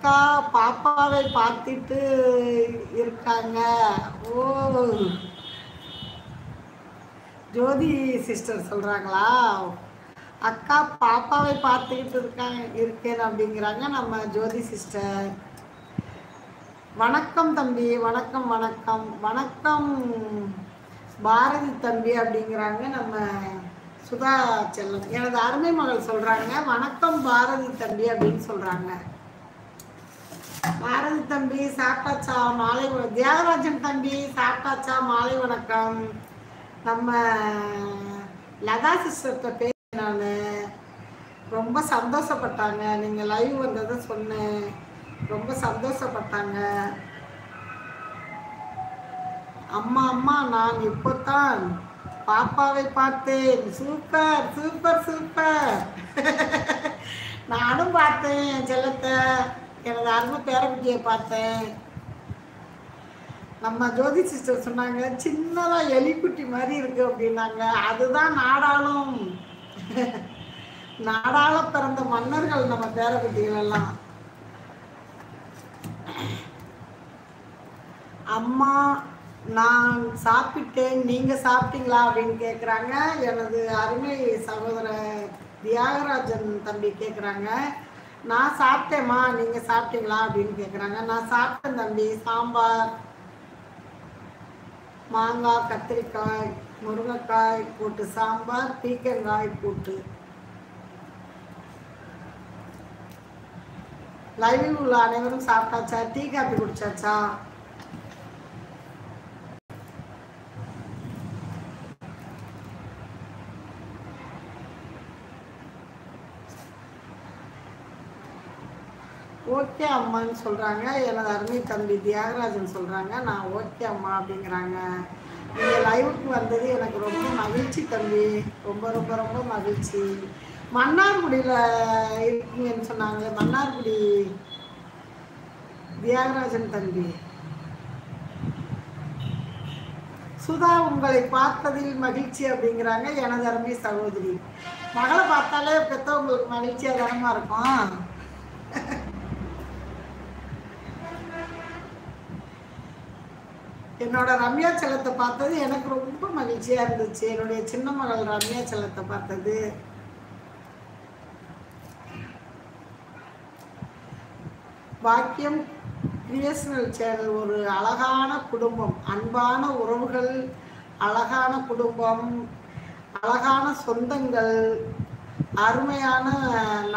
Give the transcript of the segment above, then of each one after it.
அக்கா பாப்பாவை பார்த்துட்டு இருக்காங்க. ஓ, ஜோதி சிஸ்டர் சொல்கிறாங்களா? அக்கா பாப்பாவை பார்த்துக்கிட்டு இருக்கேன் அப்படிங்கிறாங்க நம்ம ஜோதி சிஸ்டர். வணக்கம் தம்பி, வணக்கம் வணக்கம் வணக்கம் பாரதி தம்பி அப்படிங்கிறாங்க நம்ம சுதா செல்லம். எனது அருமை மகள் சொல்கிறாங்க வணக்கம் பாரதி தம்பி அப்படின்னு சொல்கிறாங்க. பாரதி தம்பி சாப்பிட்டாச்சா? மாலை தியாகராஜன் தம்பி சாப்பிட்டாச்சா? மாலை வணக்கம். நம்ம லதா சிஸ்டர்கிட்ட பேச நான் ரொம்ப சந்தோஷப்பட்டாங்க. நீங்கள் லைவ் வந்ததை சொன்னேன், ரொம்ப சந்தோஷப்பட்டாங்க. அம்மா அம்மா நான் இப்போத்தான் பாப்பாவை பார்த்தேன். Super super super. நானும் பார்த்தேன் செல்லத்தை, எனது அருமை பேரக்குட்டியை பார்த்தேன். நம்ம ஜோதி சிஸ்டர் சொன்னாங்க சின்னதாக எலிக்குட்டி மாதிரி இருக்கு அப்படின்னாங்க. அதுதான் நாடாளும் நாடாள பிறந்த மன்னர்கள் நம்ம பேரக்குட்டிகள் எல்லாம். அம்மா நான் சாப்பிட்டேன், நீங்கள் சாப்பிட்டீங்களா அப்படின்னு கேட்குறாங்க எனது அருமை சகோதரர் தியாகராஜன் தம்பி கேட்குறாங்க. நான் சாப்பிட்டேம்மா, நீங்கள் சாப்பிட்டீங்களா அப்படின்னு கேட்குறாங்க. நான் சாப்பிட்டேன் தம்பி. சாம்பார், மாங்காய், கத்திரிக்காய், முருங்கைக்காய் போட்டு சாம்பார், பீக்கங்காய் போட்டு. லைவில் உள்ள அனைவரும் சாப்பிட்டாச்சா? Tea copy குடிச்சாச்சா? ஓகே அம்மான்னு சொல்கிறாங்க எனது அருமை தம்பி தியாகராஜன் சொல்கிறாங்க. நான் ஓகே அம்மா அப்படிங்கிறாங்க. நீங்கள் லைவுக்கு வந்தது எனக்கு ரொம்ப மகிழ்ச்சி தம்பி, ரொம்ப ரொம்ப ரொம்ப மகிழ்ச்சி. மன்னார்குடியில் இருக்கீங்கன்னு சொன்னாங்களே, மன்னார்குடி தியாகராஜன் தம்பி. சுதா உங்களை பார்த்ததில் மகிழ்ச்சி அப்படிங்கிறாங்க எனது அருமை சகோதரி. மகளை பார்த்தாலே பெற்றவங்களுக்கு மகிழ்ச்சியாக தானமா இருக்கும். என்னோட ரம்யா செல்லத்தை பார்த்தது எனக்கு ரொம்ப மகிழ்ச்சியாக இருந்துச்சு. என்னுடைய சின்ன மகள் ரம்யா செல்லத்தை பார்த்தது. பாக்கியம் கிரியேஷனல் சேனல் ஒரு அழகான குடும்பம், அன்பான உறவுகள், அழகான குடும்பம், அழகான சொந்தங்கள், அருமையான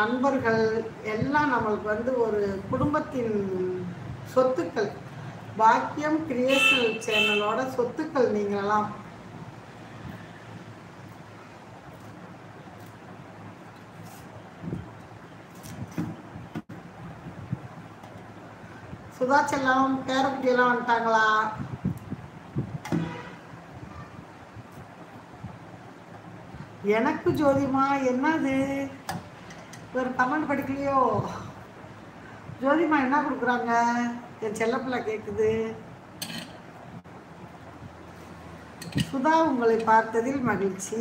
நண்பர்கள் எல்லாம் நம்மளுக்கு ஒரு குடும்பத்தின் சொத்துக்கள். பாக்கியம் கிரியேஷனல் சேனலோட சொத்துக்கள் நீங்களெல்லாம். சுதா செல்லம் பேரக்குட்டியெல்லாம் வந்துட்டாங்களா? எனக்கு ஜோதிமா என்னது ஒரு கமெண்ட் படிக்கலையோ? ஜோதிமா என்ன கொடுக்குறாங்க? என் செல்லப்பிள்ளை கேட்குது. சுதா உங்களை பார்த்ததில் மகிழ்ச்சி,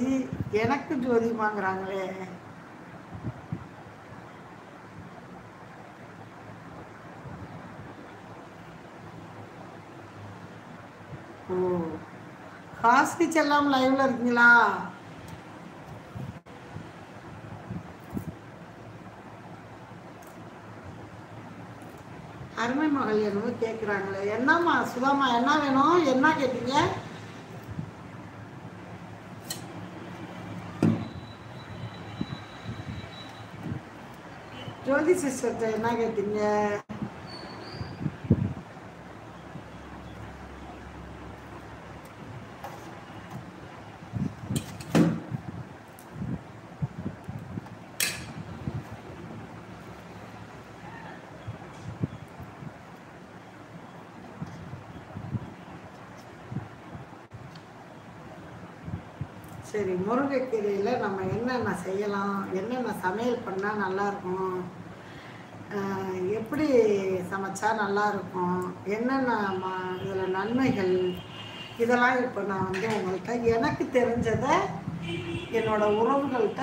எனக்கு ஜோதிமாங்கிறாங்களே. ஓ, ஹாஸ்கி செல்லம் லைவ்ல இருக்கீங்களா? அருமை மகள் என்னவோ கேட்குறாங்களே. என்னம்மா சுதாமா என்ன வேணும்? என்ன கேட்டீங்க? ஜோதி சிஸ்டர்கிட்ட என்ன கேட்டீங்க? சரி, முருங்கைக்கீரையில் நம்ம என்னென்ன செய்யலாம், என்னென்ன சமையல் பண்ணால் நல்லாயிருக்கும், எப்படி சமைச்சா நல்லாயிருக்கும், என்னென்ன இதில் நன்மைகள், இதெல்லாம் இப்போ நான் உங்கள்கிட்ட எனக்கு தெரிஞ்சதை என்னோடய உறவுகள்கிட்ட